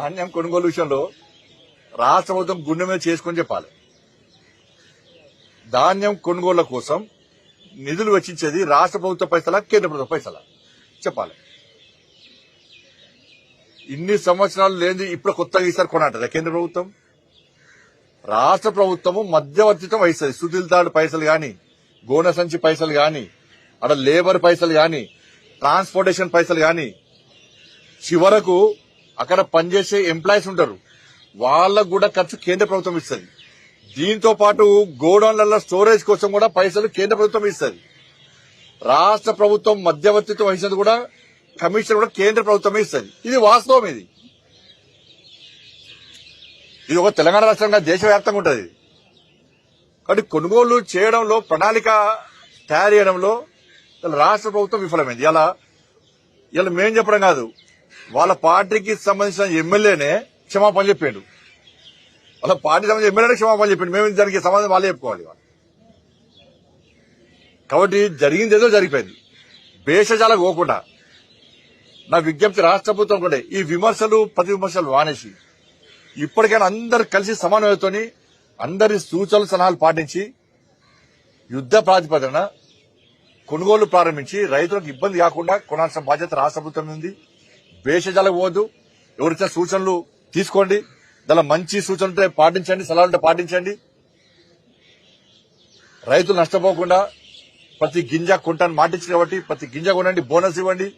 ధాన్యం కొనుగోలు విషయంలో రాష్ట్ర ప్రభుత్వం గుండె మీద చేసుకొని చెప్పాలి. ధాన్యం కొనుగోళ్ల కోసం నిధులు వెచ్చించేది రాష్ట్ర ప్రభుత్వ పైసలా, కేంద్ర ప్రభుత్వ పైసలా చెప్పాలి. ఇన్ని సంవత్సరాలు లేని ఇప్పుడు కొత్తగా ఈసారి కొనంటారా కేంద్ర ప్రభుత్వం? రాష్ట్ర ప్రభుత్వము మధ్యవర్తిత్వం వహిస్తుంది. సుధీల్తాడు పైసలు గాని, గోనె సంచి పైసలు గాని, అక్కడ లేబర్ పైసలు గాని, ట్రాన్స్పోర్టేషన్ పైసలు గాని, చివరకు అక్కడ పనిచేసే ఎంప్లాయీస్ ఉంటారు, వాళ్ళకు కూడా ఖర్చు కేంద్ర ప్రభుత్వం ఇస్తుంది. దీంతో పాటు గోడౌన్లలో స్టోరేజ్ కోసం కూడా పైసలు కేంద్ర ప్రభుత్వం ఇస్తుంది. రాష్ట్ర ప్రభుత్వం మధ్యవర్తిత్వం వహించేది కూడా కమిషన్ కూడా కేంద్ర ప్రభుత్వమే ఇస్తుంది. ఇది వాస్తవం. ఇది ఒక తెలంగాణ రాష్ట్రంగా దేశవ్యాప్తంగా ఉంటుంది. కాబట్టి కొనుగోలు చేయడంలో, ప్రణాళిక తయారు చేయడంలో రాష్ట్ర ప్రభుత్వం విఫలమైంది. ఇలా మేం చెప్పడం కాదు, వాళ్ళ పార్టీకి సంబంధించిన ఎమ్మెల్యేనే క్షమాపణ చెప్పిండు. వాళ్ళ పార్టీ సంబంధించిన ఎమ్మెల్యేనే క్షమాపణ చెప్పిండు. మేము దానికి సమాధానం వాళ్ళే చెప్పుకోవాలి. కాబట్టి జరిగింది ఏదో జరిగిపోయింది. భేషజాలకు పోకుండా నా విజ్ఞప్తి రాష్ట్ర ప్రభుత్వం కూడా ఈ విమర్శలు, ప్రతి విమర్శలు మానేసి ఇప్పటికైనా అందరు కలిసి సమన్వయంతోని అందరి సూచనలు, సలహాలు పాటించి యుద్ధ ప్రాతిపదికన కొనుగోలు ప్రారంభించి రైతులకు ఇబ్బంది కాకుండా కొనాల్సిన బాధ్యత రాష్ట్ర ప్రభుత్వం ఉంది. భేషజాలకు పోవద్దు. ఎవరిచ్చిన సూచనలు తీసుకోండి, దానిలో మంచి సూచనలు పాటించండి, సలహాలుంటే పాటించండి. రైతులు నష్టపోకుండా ప్రతి గింజ కొంటాను మాటించి కాబట్టి ప్రతి గింజ కొనండి, బోనస్ ఇవ్వండి.